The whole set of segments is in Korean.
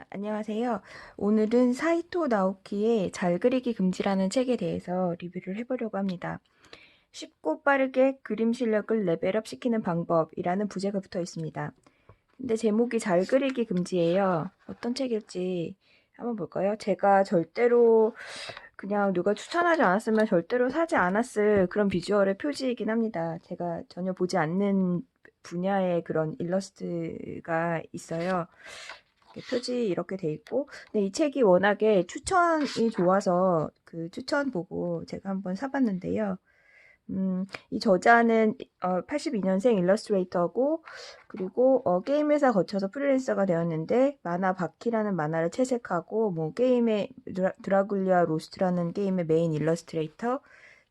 안녕하세요. 오늘은 사이토 나오키의 잘 그리기 금지라는 책에 대해서 리뷰를 해보려고 합니다. 쉽고 빠르게 그림 실력을 레벨업 시키는 방법이라는 부제가 붙어 있습니다. 근데 제목이 잘 그리기 금지예요. 어떤 책일지 한번 볼까요? 제가 절대로 그냥 누가 추천하지 않았으면 절대로 사지 않았을 그런 비주얼의 표지이긴 합니다. 제가 전혀 보지 않는 분야의 그런 일러스트가 있어요. 표지 이렇게 돼 있고, 근데 이 책이 워낙에 추천이 좋아서 그 추천 보고 제가 한번 사봤는데요. 이 저자는 82년생 일러스트레이터고, 그리고 게임 회사 거쳐서 프리랜서가 되었는데 만화 바키라는 만화를 채색하고, 뭐 게임의 드라굴리아 로스트라는 게임의 메인 일러스트레이터,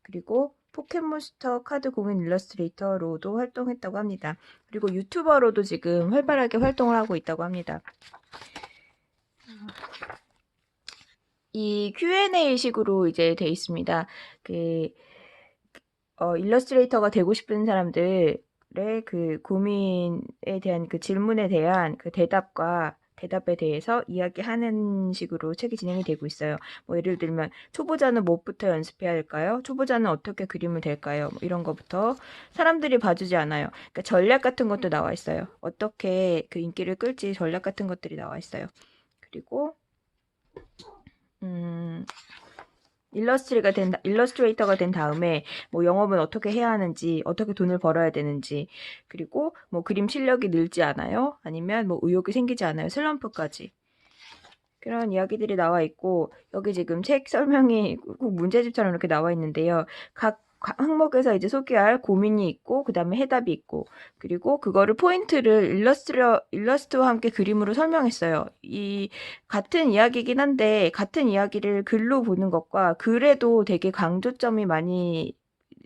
그리고 포켓몬스터 카드 공인 일러스트레이터로도 활동했다고 합니다. 그리고 유튜버로도 지금 활발하게 활동을 하고 있다고 합니다. 이 Q&A 식으로 이제 돼 있습니다. 그 일러스트레이터가 되고 싶은 사람들의 그 고민에 대한 그 질문에 대한 그 대답에 대해서 이야기하는 식으로 책이 진행이 되고 있어요. 뭐 예를 들면 초보자는 무엇부터 연습해야 할까요? 초보자는 어떻게 그림을 될까요? 뭐 이런 거부터 사람들이 봐주지 않아요. 그러니까 전략 같은 것도 나와 있어요. 어떻게 그 인기를 끌지 전략 같은 것들이 나와 있어요. 그리고 음, 일러스트레이터가 된 다음에 뭐 영업은 어떻게 해야 하는지, 어떻게 돈을 벌어야 되는지, 그리고 뭐 그림 실력이 늘지 않아요? 아니면 뭐 의욕이 생기지 않아요? 슬럼프까지. 그런 이야기들이 나와 있고, 여기 지금 책 설명이 꼭 문제집처럼 이렇게 나와 있는데요. 각 항목에서 이제 소개할 고민이 있고, 그 다음에 해답이 있고, 그리고 그거를 포인트를 일러스트와 함께 그림으로 설명했어요. 이 같은 이야기긴 한데, 같은 이야기를 글로 보는 것과 글에도 되게 강조점이 많이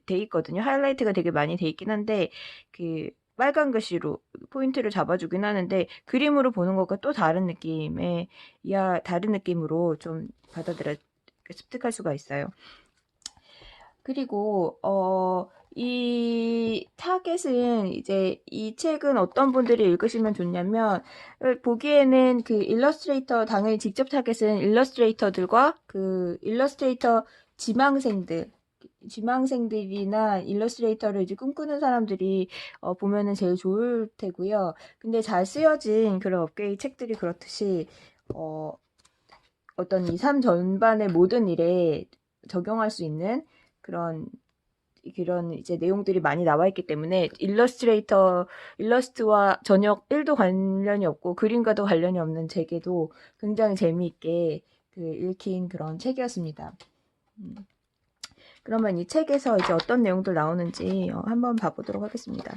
돼 있거든요. 하이라이트가 되게 많이 돼 있긴 한데, 그 빨간 글씨로 포인트를 잡아주긴 하는데 그림으로 보는 것과 또 다른 느낌의 다른 느낌으로 좀 받아들여 습득할 수가 있어요. 그리고 이 타겟은 이제 이 책은 어떤 분들이 읽으시면 좋냐면 보기에는 그 일러스트레이터 당연히 직접 타겟은 일러스트레이터들과 그 일러스트레이터 지망생들이나 일러스트레이터를 이제 꿈꾸는 사람들이 보면은 제일 좋을 테고요. 근데 잘 쓰여진 그런 업계의 책들이 그렇듯이 어떤 이 삶 전반의 모든 일에 적용할 수 있는 그런 이제 내용들이 많이 나와 있기 때문에 일러스트와 전혀 1도 관련이 없고 그림과도 관련이 없는 제게도 굉장히 재미있게 읽힌 그런 책이었습니다. 그러면 이 책에서 이제 어떤 내용들 나오는지 한번 봐보도록 하겠습니다.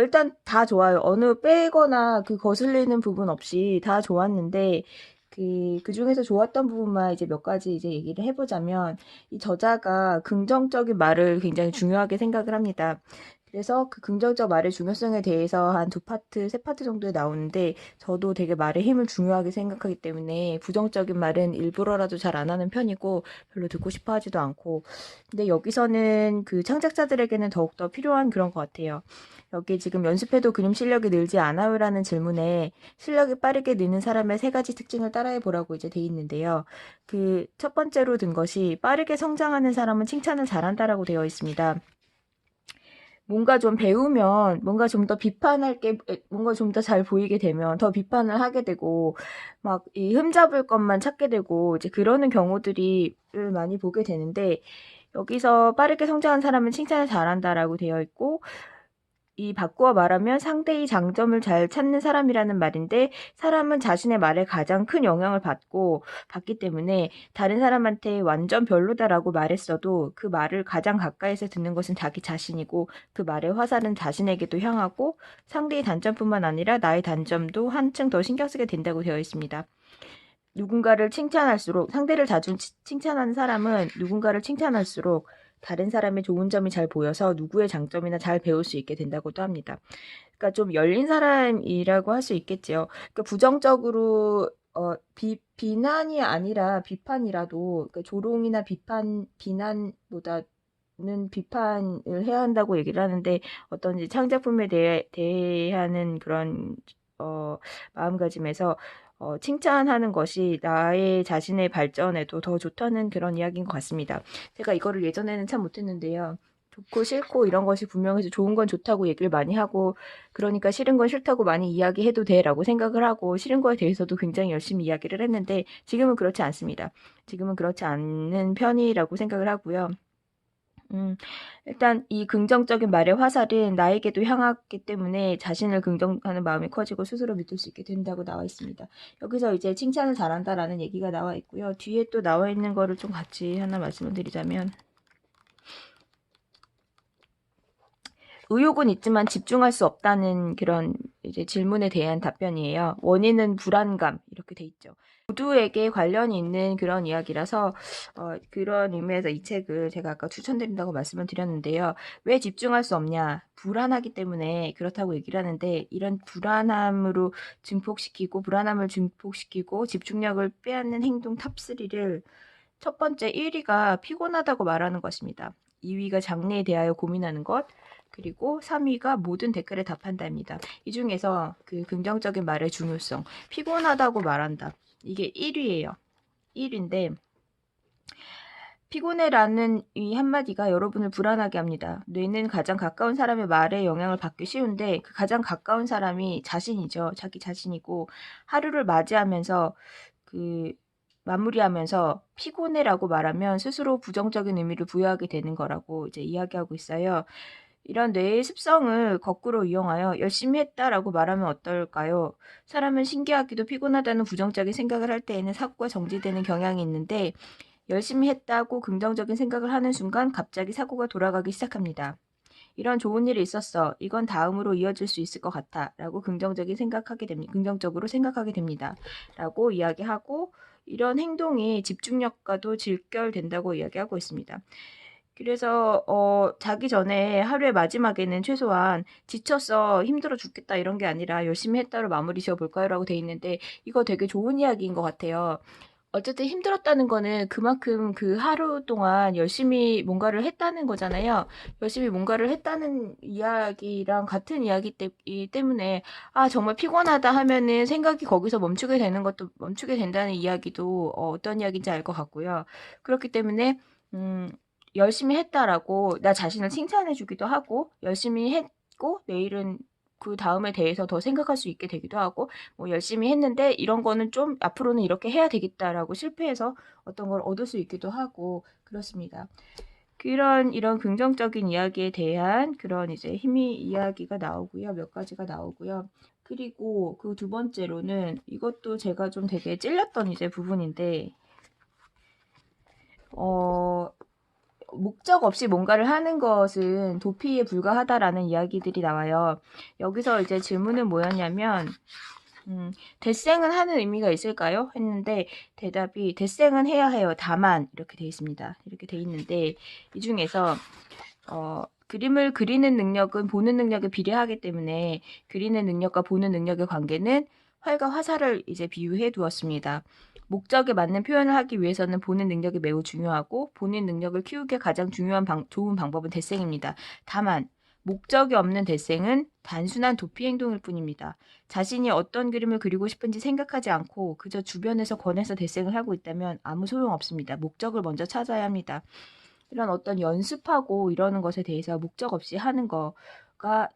일단 다 좋아요. 어느 빼거나 그 거슬리는 부분 없이 다 좋았는데 그 중에서 좋았던 부분만 이제 몇 가지 이제 얘기를 해보자면 이 저자가 긍정적인 말을 굉장히 중요하게 생각을 합니다. 그래서 그 긍정적 말의 중요성에 대해서 한 두 파트, 세 파트 정도에 나오는데 저도 되게 말의 힘을 중요하게 생각하기 때문에 부정적인 말은 일부러라도 잘 안 하는 편이고 별로 듣고 싶어 하지도 않고 근데 여기서는 그 창작자들에게는 더욱더 필요한 그런 것 같아요. 여기 지금 연습해도 그림 실력이 늘지 않아요라는 질문에 실력이 빠르게 느는 사람의 세 가지 특징을 따라해 보라고 이제 돼 있는데요. 그 첫 번째로 든 것이 빠르게 성장하는 사람은 칭찬을 잘한다라고 되어 있습니다. 뭔가 좀 배우면 뭔가 좀 더 뭔가 좀 더 잘 보이게 되면 더 비판을 하게 되고 막 이 흠잡을 것만 찾게 되고 이제 그러는 경우들이 많이 보게 되는데 여기서 빠르게 성장한 사람은 칭찬을 잘한다라고 되어 있고 이 바꾸어 말하면 상대의 장점을 잘 찾는 사람이라는 말인데 사람은 자신의 말에 가장 큰 영향을 받기 때문에 다른 사람한테 완전 별로다라고 말했어도 그 말을 가장 가까이서 듣는 것은 자기 자신이고 그 말의 화살은 자신에게도 향하고 상대의 단점뿐만 아니라 나의 단점도 한층 더 신경 쓰게 된다고 되어 있습니다. 누군가를 칭찬할수록 상대를 자주 칭찬하는 사람은 누군가를 칭찬할수록 다른 사람의 좋은 점이 잘 보여서 누구의 장점이나 잘 배울 수 있게 된다고도 합니다. 그러니까 좀 열린 사람이라고 할 수 있겠지요. 그러니까 부정적으로 비난이 아니라 비판이라도 그러니까 조롱이나 비난보다는 비판을 해야 한다고 얘기를 하는데 어떤 창작품에 대하는 그런 마음가짐에서 칭찬하는 것이 나의 자신의 발전에도 더 좋다는 그런 이야기인 것 같습니다. 제가 이거를 예전에는 참 못했는데요. 좋고 싫고 이런 것이 분명해서 좋은 건 좋다고 얘기를 많이 하고 그러니까 싫은 건 싫다고 많이 이야기해도 돼라고 생각을 하고 싫은 거에 대해서도 굉장히 열심히 이야기를 했는데 지금은 그렇지 않습니다. 지금은 그렇지 않는 편이라고 생각을 하고요. 일단 이 긍정적인 말의 화살은 나에게도 향하기 때문에 자신을 긍정하는 마음이 커지고 스스로 믿을 수 있게 된다고 나와 있습니다. 여기서 이제 칭찬을 잘한다라는 얘기가 나와 있고요. 뒤에 또 나와 있는 거를 좀 같이 하나 말씀을 드리자면 의욕은 있지만 집중할 수 없다는 그런 이제 질문에 대한 답변이에요. 원인은 불안감 이렇게 돼 있죠. 모두에게 관련이 있는 그런 이야기라서 그런 의미에서 이 책을 제가 아까 추천드린다고 말씀을 드렸는데요. 왜 집중할 수 없냐? 불안하기 때문에 그렇다고 얘기를 하는데 이런 불안함을 증폭시키고 집중력을 빼앗는 행동 탑3를 첫 번째 1위가 피곤하다고 말하는 것입니다. 2위가 장래에 대하여 고민하는 것, 그리고 3위가 모든 댓글에 답한다입니다. 이 중에서 그 긍정적인 말의 중요성, 피곤하다고 말한다. 이게 1위예요. 1위인데 피곤해라는 이 한마디가 여러분을 불안하게 합니다. 뇌는 가장 가까운 사람의 말에 영향을 받기 쉬운데 그 가장 가까운 사람이 자신이죠. 자기 자신이고 하루를 맞이하면서 마무리하면서 피곤해라고 말하면 스스로 부정적인 의미를 부여하게 되는 거라고 이제 이야기하고 있어요. 이런 뇌의 습성을 거꾸로 이용하여 열심히 했다라고 말하면 어떨까요? 사람은 신기하게도 피곤하다는 부정적인 생각을 할 때에는 사고가 정지되는 경향이 있는데 열심히 했다고 긍정적인 생각을 하는 순간 갑자기 사고가 돌아가기 시작합니다. 이런 좋은 일이 있었어. 이건 다음으로 이어질 수 있을 것 같아. 라고 긍정적으로 생각하게 됩니다. 라고 이야기하고 이런 행동이 집중력과도 직결된다고 이야기하고 있습니다. 그래서 자기 전에 하루의 마지막에는 최소한 지쳤어, 힘들어 죽겠다 이런 게 아니라 열심히 했다로 마무리 지어 볼까요?라고 돼 있는데 이거 되게 좋은 이야기인 것 같아요. 어쨌든 힘들었다는 거는 그만큼 그 하루 동안 열심히 뭔가를 했다는 거잖아요. 열심히 뭔가를 했다는 이야기랑 같은 이야기 때문에 아 정말 피곤하다 하면은 생각이 거기서 멈추게 된다는 이야기도 어떤 이야기인지 알 것 같고요. 그렇기 때문에 열심히 했다라고 나 자신을 칭찬해 주기도 하고 열심히 했고 내일은 그 다음에 대해서 더 생각할 수 있게 되기도 하고 뭐 열심히 했는데 이런 거는 좀 앞으로는 이렇게 해야 되겠다라고 실패해서 어떤 걸 얻을 수 있기도 하고 그렇습니다. 이런 긍정적인 이야기에 대한 그런 이제 힘이 이야기가 나오고요. 몇 가지가 나오고요. 그리고 그 두 번째로는 이것도 제가 좀 되게 찔렸던 이제 부분인데 목적 없이 뭔가를 하는 것은 도피에 불과하다라는 이야기들이 나와요. 여기서 이제 질문은 뭐였냐면, 대생은 하는 의미가 있을까요? 했는데 대답이 대생은 해야 해요. 다만 이렇게 돼 있습니다. 이렇게 돼 있는데 이 중에서 그림을 그리는 능력은 보는 능력에 비례하기 때문에 그리는 능력과 보는 능력의 관계는 활과 화살을 이제 비유해 두었습니다. 목적에 맞는 표현을 하기 위해서는 보는 능력이 매우 중요하고 보는 능력을 키우기에 가장 좋은 방법은 대생입니다. 다만 목적이 없는 대생은 단순한 도피 행동일 뿐입니다. 자신이 어떤 그림을 그리고 싶은지 생각하지 않고 그저 주변에서 권해서 대생을 하고 있다면 아무 소용없습니다. 목적을 먼저 찾아야 합니다. 이런 어떤 연습하고 이러는 것에 대해서 목적 없이 하는 거가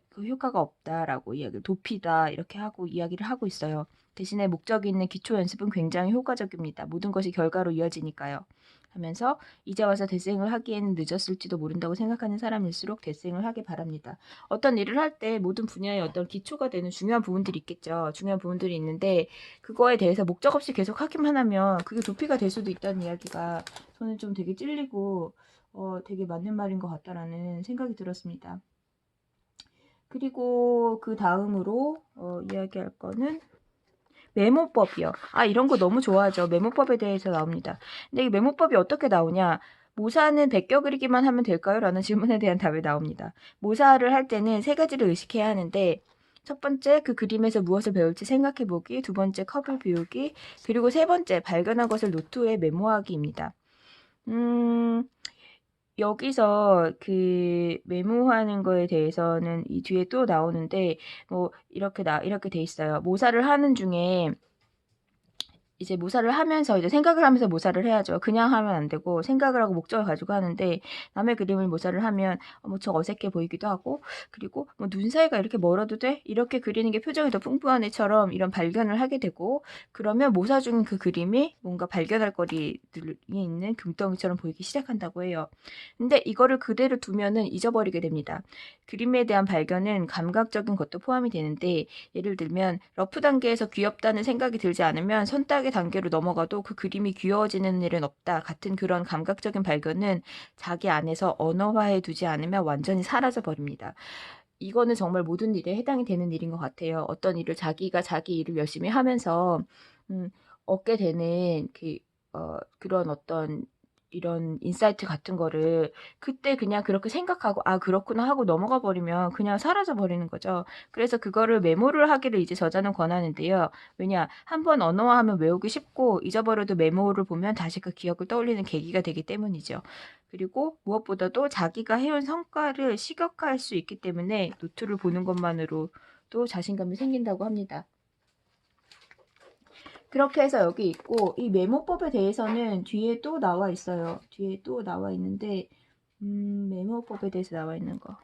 그 효과가 없다라고 도피다 이렇게 하고 이야기를 하고 있어요. 대신에 목적이 있는 기초 연습은 굉장히 효과적입니다. 모든 것이 결과로 이어지니까요. 하면서 이제 와서 대생을 하기에는 늦었을지도 모른다고 생각하는 사람일수록 대생을 하기 바랍니다. 어떤 일을 할 때 모든 분야에 어떤 기초가 되는 중요한 부분들이 있겠죠. 중요한 부분들이 있는데 그거에 대해서 목적 없이 계속 하기만 하면 그게 도피가 될 수도 있다는 이야기가 저는 좀 되게 찔리고 되게 맞는 말인 것 같다라는 생각이 들었습니다. 그리고 그 다음으로 이야기할 거는 메모법이요. 아, 이런 거 너무 좋아하죠. 메모법에 대해서 나옵니다. 근데 이 메모법이 어떻게 나오냐? 모사는 베껴 그리기만 하면 될까요? 라는 질문에 대한 답이 나옵니다. 모사를 할 때는 세 가지를 의식해야 하는데 첫 번째, 그 그림에서 무엇을 배울지 생각해보기, 두 번째, 컵을 비우기, 그리고 세 번째, 발견한 것을 노트에 메모하기입니다. 여기서 그 메모하는 거에 대해서는 이 뒤에 또 나오는데 뭐 이렇게 돼 있어요. 모사를 하는 중에 이제 모사를 하면서 이제 생각을 하면서 모사를 해야죠. 그냥 하면 안 되고 생각을 하고 목적을 가지고 하는데 남의 그림을 모사를 하면 뭐 좀 어색해 보이기도 하고 그리고 뭐 '눈 사이가 이렇게 멀어도 돼?' 이렇게 그리는 게 표정이 더 풍부한 애처럼 이런 발견을 하게 되고 그러면 모사 중 그 그림이 뭔가 발견할 거리들이 있는 금덩이처럼 보이기 시작한다고 해요. 근데 이거를 그대로 두면은 잊어버리게 됩니다. 그림에 대한 발견은 감각적인 것도 포함이 되는데 예를 들면 러프 단계에서 귀엽다는 생각이 들지 않으면 손따개 단계로 넘어가도 그 그림이 귀여워지는 일은 없다. 같은 그런 감각적인 발견은 자기 안에서 언어화해 두지 않으면 완전히 사라져 버립니다. 이거는 정말 모든 일에 해당이 되는 일인 것 같아요. 어떤 일을 자기가 자기 일을 열심히 하면서 음 얻게 되는 그런 어떤 이런 인사이트 같은 거를 그때 그냥 그렇게 생각하고 '아 그렇구나.' 하고 넘어가 버리면 그냥 사라져 버리는 거죠. 그래서 그거를 메모를 하기를 이제 저자는 권하는데요. 왜냐? 한 번 언어화하면 외우기 쉽고 잊어버려도 메모를 보면 다시 그 기억을 떠올리는 계기가 되기 때문이죠. 그리고 무엇보다도 자기가 해온 성과를 시각화할 수 있기 때문에 노트를 보는 것만으로도 자신감이 생긴다고 합니다. 그렇게 해서 여기 있고 이 메모법에 대해서는 뒤에 또 나와 있어요. 뒤에 또 나와 있는데 메모법에 대해서 나와 있는 거.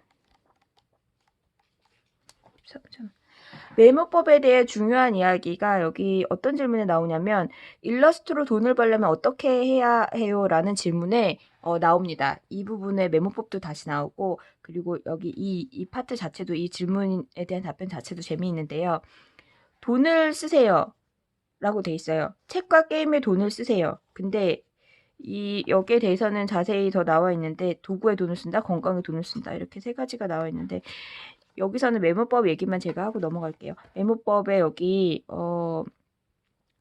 메모법에 대해 중요한 이야기가 여기 어떤 질문에 나오냐면 일러스트로 돈을 벌려면 어떻게 해야 해요? 라는 질문에 나옵니다. 이 부분에 메모법도 다시 나오고 그리고 여기 이 파트 자체도 이 질문에 대한 답변 자체도 재미있는데요. 돈을 쓰세요. 라고 돼 있어요. 책과 게임에 돈을 쓰세요. 근데 여기에 대해서는 자세히 더 나와 있는데 도구에 돈을 쓴다, 건강에 돈을 쓴다 이렇게 세 가지가 나와 있는데 여기서는 메모법 얘기만 제가 하고 넘어갈게요. 메모법에 여기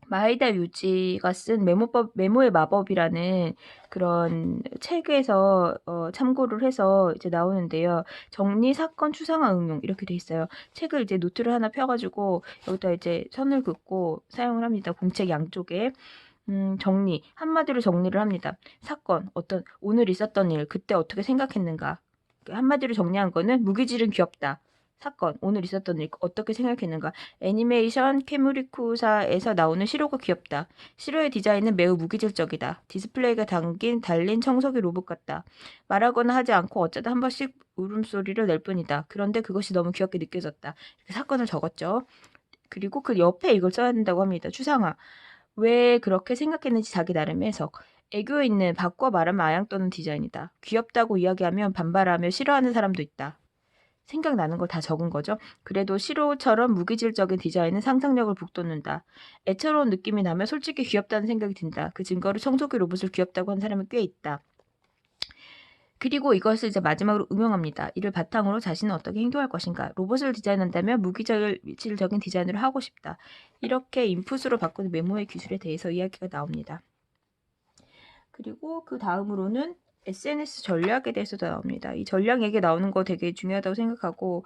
마이다 유지가 쓴 메모의 마법이라는 그런 책에서 참고를 해서 이제 나오는데요. 정리, 사건, 추상화, 응용 이렇게 돼 있어요. 책을 이제 노트를 하나 펴가지고 여기다 이제 선을 긋고 사용을 합니다. 공책 양쪽에. 정리. 한마디로 정리를 합니다. 사건, 오늘 있었던 일, 그때 어떻게 생각했는가. 한마디로 정리한 거는 무기질은 귀엽다. 사건, 오늘 있었던 일, 어떻게 생각했는가. 애니메이션 케무리쿠사에서 나오는 시로가 귀엽다. 시로의 디자인은 매우 무기질적이다. 디스플레이가 달린 청소기 로봇 같다. 말하거나 하지 않고 어쩌다 한 번씩 울음소리를 낼 뿐이다. 그런데 그것이 너무 귀엽게 느껴졌다. 이렇게 사건을 적었죠. 그리고 그 옆에 이걸 써야 된다고 합니다. 추상화. 왜 그렇게 생각했는지 자기 나름의 해석. 애교 있는 바꿔 말하면 아양 떠는 디자인이다. 귀엽다고 이야기하면 반발하며 싫어하는 사람도 있다. 생각나는 걸 다 적은 거죠. 그래도 시로처럼 무기질적인 디자인은 상상력을 북돋는다. 애처로운 느낌이 나면 솔직히 귀엽다는 생각이 든다. 그 증거로 청소기 로봇을 귀엽다고 한 사람은 꽤 있다. 그리고 이것을 이제 마지막으로 응용합니다. 이를 바탕으로 자신은 어떻게 행동할 것인가. 로봇을 디자인한다면 무기질적인 디자인을 하고 싶다. 이렇게 인풋으로 바꾸는 메모의 기술에 대해서 이야기가 나옵니다. 그리고 그 다음으로는 SNS 전략에 대해서도 나옵니다. 이 전략 얘기 나오는 거 되게 중요하다고 생각하고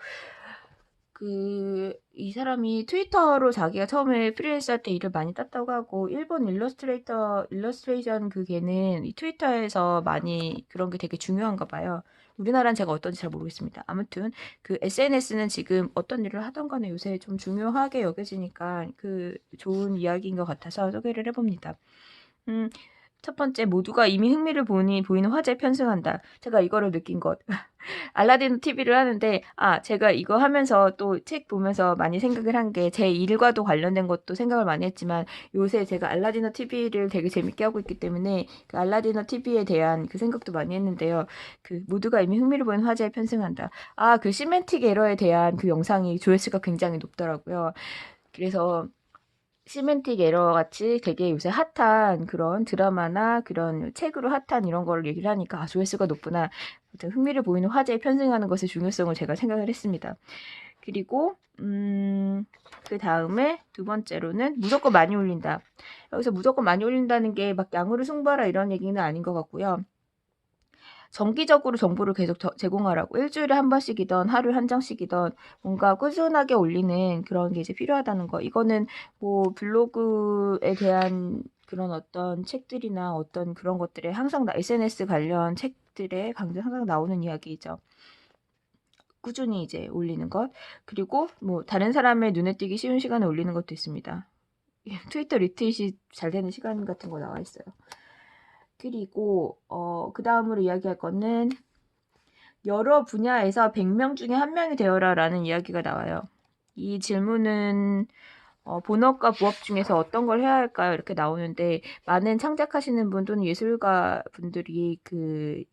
이 사람이 트위터로 자기가 처음에 프리랜서 할 때 일을 많이 땄다고 하고 일본 일러스트레이션 걔는 이 트위터에서 많이 그런 게 되게 중요한가 봐요. 우리나라는 제가 어떤지 잘 모르겠습니다. 아무튼 그 SNS는 지금 어떤 일을 하던 간에 요새 좀 중요하게 여겨지니까 좋은 이야기인 것 같아서 소개를 해봅니다. 첫 번째, 모두가 이미 흥미를 보이는 화제에 편승한다. 제가 이거를 느낀 것. 알라딘 TV를 하는데, 제가 이거 하면서 또 책 보면서 많이 생각을 한 게 제 일과도 관련된 것도 생각을 많이 했지만 요새 제가 알라디너 TV를 되게 재밌게 하고 있기 때문에 그 알라디너 TV에 대한 그 생각도 많이 했는데요. 모두가 이미 흥미를 보이는 화제에 편승한다. 그 시멘틱 에러에 대한 그 영상이 조회수가 굉장히 높더라고요. 그래서 시멘틱 에러 같이 되게 요새 핫한 그런 드라마나 그런 책으로 핫한 이런 거를 얘기를 하니까 조회수가 높구나. 흥미를 보이는 화제에 편승하는 것의 중요성을 제가 생각을 했습니다. 그리고 그 다음에 두 번째로는 무조건 많이 올린다. 여기서 무조건 많이 올린다는 게 막 양으로 승부하라 이런 얘기는 아닌 것 같고요. 정기적으로 정보를 계속 제공하라고 일주일에 한 번씩이던 하루에 한 장씩이던 뭔가 꾸준하게 올리는 그런 게 이제 필요하다는 거. 이거는 뭐 블로그에 대한 그런 어떤 책들이나 어떤 그런 것들에 항상 SNS 관련 책 책들에 강좌 항상 나오는 이야기죠. 꾸준히 이제 올리는 것. 그리고 뭐 다른 사람의 눈에 띄기 쉬운 시간에 올리는 것도 있습니다. 트위터 리트윗이 잘 되는 시간 같은 거 나와 있어요. 그리고 그 다음으로 이야기할 거는 여러 분야에서 100명 중에 1명이 되어라 라는 이야기가 나와요. 이 질문은 본업과 부업 중에서 어떤 걸 해야 할까요? 이렇게 나오는데 많은 창작하시는 분 또는 예술가 분들이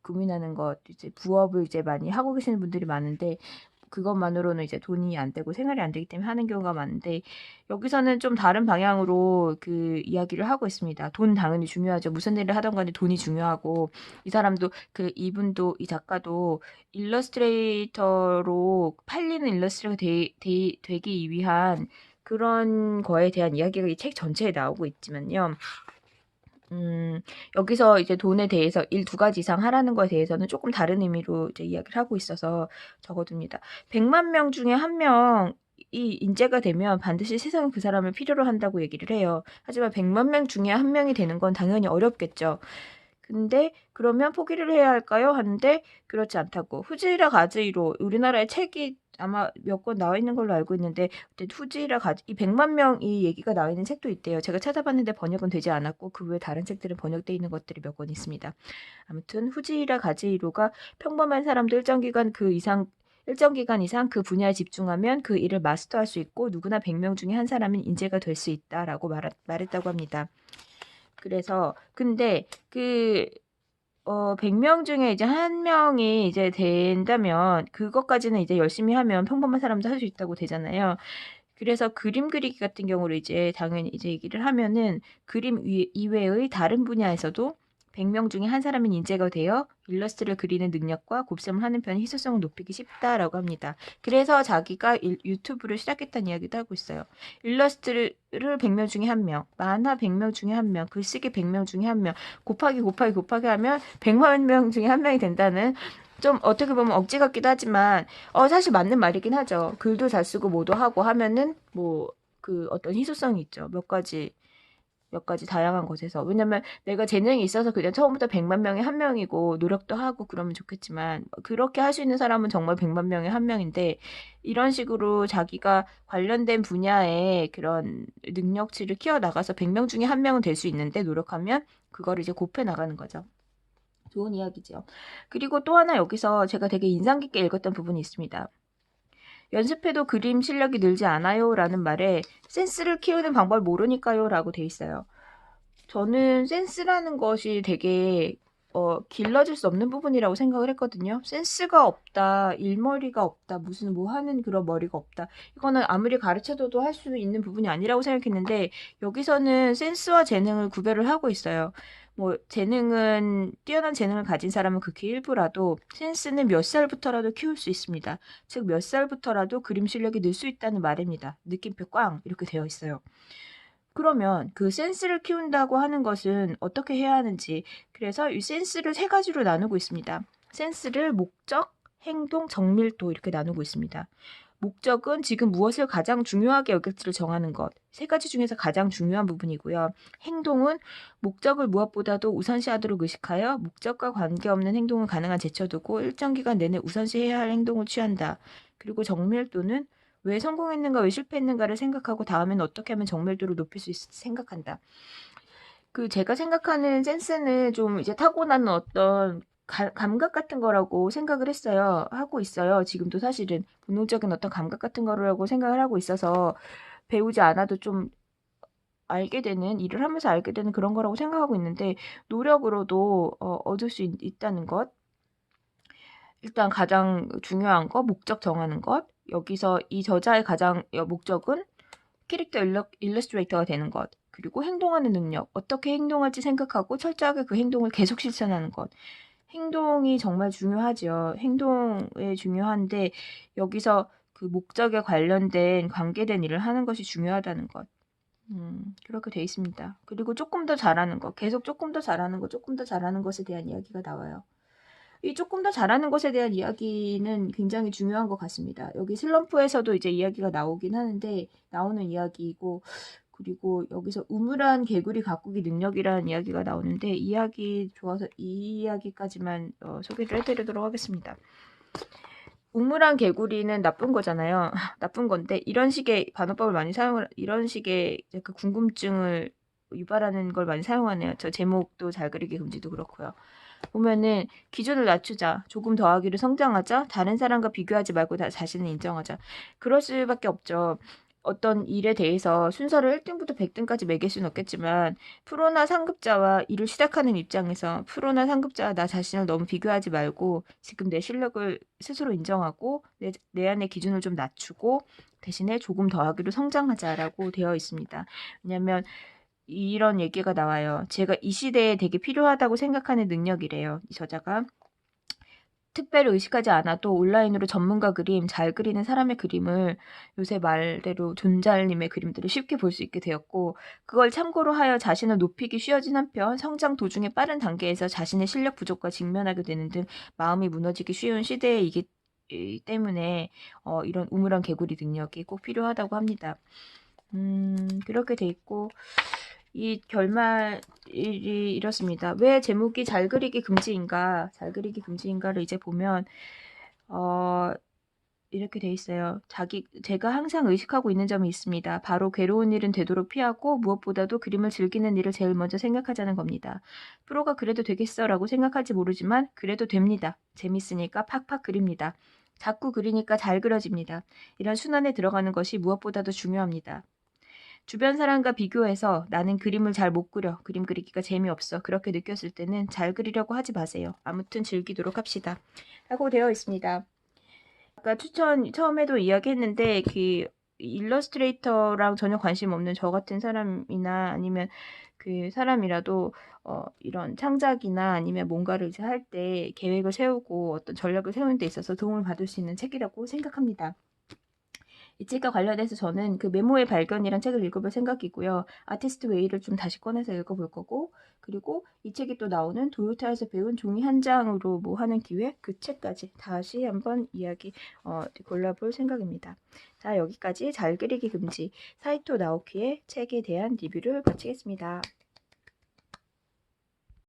고민하는 것, 이제 부업을 이제 많이 하고 계시는 분들이 많은데 그것만으로는 이제 돈이 안 되고 생활이 안 되기 때문에 하는 경우가 많은데 여기서는 좀 다른 방향으로 이야기를 하고 있습니다. 돈 당연히 중요하죠. 무슨 일을 하던 간에 돈이 중요하고 이 사람도 이분도 이 작가도 일러스트레이터로 팔리는 일러스트레이터가 되기 위한 그런 거에 대한 이야기가 이 책 전체에 나오고 있지만요. 여기서 이제 돈에 대해서 일 2가지 이상 하라는 거에 대해서는 조금 다른 의미로 이제 이야기를 하고 있어서 적어둡니다. 100만 명 중에 1명이 인재가 되면 반드시 세상은 그 사람을 필요로 한다고 얘기를 해요. 하지만 100만 명 중에 1명이 되는 건 당연히 어렵겠죠. 근데 그러면 포기를 해야 할까요? 하는데 그렇지 않다고. 후지라 가즈이로 우리나라에 책이 아마 몇 권 나와 있는 걸로 알고 있는데 후지라 가즈 이 100만 명이 얘기가 나와 있는 책도 있대요. 제가 찾아봤는데 번역은 되지 않았고 그 외 다른 책들은 번역돼 있는 것들이 몇 권 있습니다. 아무튼 후지라 가즈이로가 평범한 사람도 일정 기간 이상 그 분야에 집중하면 그 일을 마스터할 수 있고 누구나 100명 중에 한 사람은 인재가 될 수 있다라고 말했다고 합니다. 그래서 근데 100명 중에 이제 1명이 이제 된다면 그것까지는 이제 열심히 하면 평범한 사람도 할 수 있다고 되잖아요. 그래서 그림 그리기 같은 경우를 이제 당연히 이제 얘기를 하면은 그림 이외의 다른 분야에서도 100명 중에 한 사람인 인재가 되어 일러스트를 그리는 능력과 곱셈을 하는 편이 희소성을 높이기 쉽다라고 합니다. 그래서 자기가 유튜브를 시작했다는 이야기도 하고 있어요. 일러스트를 100명 중에 1명, 만화 100명 중에 1명, 글쓰기 100명 중에 1명, 곱하기 하면 100만 명 중에 1명이 된다는 좀 어떻게 보면 억지 같기도 하지만 사실 맞는 말이긴 하죠. 글도 잘 쓰고 뭐도 하고 하면은 뭐 어떤 희소성이 있죠. 몇 가지 다양한 것에서. 왜냐면 내가 재능이 있어서 그냥 처음부터 100만 명에 1명이고 노력도 하고 그러면 좋겠지만 그렇게 할 수 있는 사람은 정말 100만 명에 1명인데 이런 식으로 자기가 관련된 분야의 그런 능력치를 키워나가서 100명 중에 1명은 될 수 있는데 노력하면 그거를 이제 곱해 나가는 거죠. 좋은 이야기죠. 그리고 또 하나 여기서 제가 되게 인상 깊게 읽었던 부분이 있습니다. 연습해도 그림 실력이 늘지 않아요 라는 말에 센스를 키우는 방법을 모르니까요 라고 돼 있어요. 저는 센스라는 것이 되게 길러질 수 없는 부분이라고 생각을 했거든요. 센스가 없다, 일머리가 없다, 무슨 뭐 하는 그런 머리가 없다. 이거는 아무리 가르쳐줘도 할 수 있는 부분이 아니라고 생각했는데 여기서는 센스와 재능을 구별을 하고 있어요. 뭐 뛰어난 재능을 가진 사람은 극히 일부라도 센스는 몇 살부터라도 키울 수 있습니다. 즉 몇 살부터라도 그림 실력이 늘 수 있다는 말입니다. 느낌표 꽝 이렇게 되어 있어요. 그러면 그 센스를 키운다고 하는 것은 어떻게 해야 하는지, 그래서 이 센스를 3가지로 나누고 있습니다. 센스를 목적, 행동, 정밀도 이렇게 나누고 있습니다. 목적은 지금 무엇을 가장 중요하게 여길지를 정하는 것. 3가지 중에서 가장 중요한 부분이고요. 행동은 목적을 무엇보다도 우선시하도록 의식하여 목적과 관계없는 행동을 가능한 제쳐두고 일정 기간 내내 우선시해야 할 행동을 취한다. 그리고 정밀도는 왜 성공했는가, 왜 실패했는가를 생각하고 다음에는 어떻게 하면 정밀도를 높일 수 있을지 생각한다. 제가 생각하는 센스는 좀 이제 타고나는 어떤 감각 같은 거라고 생각을 했어요. 하고 있어요. 지금도 사실은 본능적인 어떤 감각 같은 거라고 생각을 하고 있어서 배우지 않아도 좀 알게 되는, 일을 하면서 알게 되는 그런 거라고 생각하고 있는데 노력으로도 얻을 수 있다는 것. 일단 가장 중요한 거, 목적 정하는 것. 여기서 이 저자의 가장 목적은 캐릭터 일러스트레이터가 되는 것. 그리고 행동하는 능력. 어떻게 행동할지 생각하고 철저하게 그 행동을 계속 실천하는 것. 행동이 정말 중요하죠. 행동이 중요한데 여기서 그 목적에 관련된 관계된 일을 하는 것이 중요하다는 것. 그렇게 돼 있습니다. 그리고 조금 더 잘하는 것. 계속 조금 더 잘하는 것, 조금 더 잘하는 것에 대한 이야기가 나와요. 이 조금 더 잘하는 것에 대한 이야기는 굉장히 중요한 것 같습니다. 여기 슬럼프에서도 이제 이야기가 나오긴 하는데 나오는 이야기이고, 그리고 여기서 우물안 개구리 가꾸기 능력이라는 이야기가 나오는데 이 이야기 좋아서 이 이야기까지만 소개를 해드리도록 하겠습니다. 우물안 개구리는 나쁜 거잖아요. 나쁜 건데 이런 식의 반어법을 많이 이런 식의 그 궁금증을 유발하는 걸 많이 사용하네요. 저 제목도 잘 그리기 금지도 그렇고요. 보면은 기준을 낮추자, 조금 더하기로 성장하자, 다른 사람과 비교하지 말고 자신을 인정하자. 그럴 수밖에 없죠. 어떤 일에 대해서 순서를 1등부터 100등까지 매길 수는 없겠지만 프로나 상급자와 일을 시작하는 입장에서 프로나 상급자와 나 자신을 너무 비교하지 말고 지금 내 실력을 스스로 인정하고 내 안의 기준을 좀 낮추고 대신에 조금 더하기로 성장하자라고 되어 있습니다. 왜냐하면 이런 얘기가 나와요. 제가 이 시대에 되게 필요하다고 생각하는 능력이래요. 이 저자가. 특별히 의식하지 않아도 온라인으로 전문가 그림, 잘 그리는 사람의 그림을 요새 말대로 존잘님의 그림들을 쉽게 볼 수 있게 되었고 그걸 참고로 하여 자신을 높이기 쉬워진 한편 성장 도중의 빠른 단계에서 자신의 실력 부족과 직면하게 되는 등 마음이 무너지기 쉬운 시대이기 때문에 이런 우물안 개구리 능력이 꼭 필요하다고 합니다. 그렇게 돼 있고 이 결말이 이렇습니다. 왜 제목이 잘 그리기 금지인가? 잘 그리기 금지인가를 이제 보면 이렇게 돼 있어요. 제가 항상 의식하고 있는 점이 있습니다. 바로 괴로운 일은 되도록 피하고 무엇보다도 그림을 즐기는 일을 제일 먼저 생각하자는 겁니다. 프로가 그래도 되겠어라고 생각할지 모르지만 그래도 됩니다. 재밌으니까 팍팍 그립니다. 자꾸 그리니까 잘 그려집니다. 이런 순환에 들어가는 것이 무엇보다도 중요합니다. 주변 사람과 비교해서 나는 그림을 잘 못 그려, 그림 그리기가 재미없어 그렇게 느꼈을 때는 잘 그리려고 하지 마세요. 아무튼 즐기도록 합시다. 라고 되어 있습니다. 아까 처음에도 이야기했는데 그 일러스트레이터랑 전혀 관심 없는 저 같은 사람이나 아니면 그 사람이라도 이런 창작이나 아니면 뭔가를 이제 할 때 계획을 세우고 어떤 전략을 세우는 데 있어서 도움을 받을 수 있는 책이라고 생각합니다. 이 책과 관련해서 저는 그 메모의 발견이란 책을 읽어볼 생각이고요. 아티스트 웨이를 좀 다시 꺼내서 읽어볼 거고 그리고 이 책이 또 나오는 도요타에서 배운 종이 한 장으로 뭐 하는 기회 그 책까지 다시 한번 이야기 골라볼 생각입니다. 자 여기까지 잘 그리기 금지 사이토 나오키의 책에 대한 리뷰를 마치겠습니다.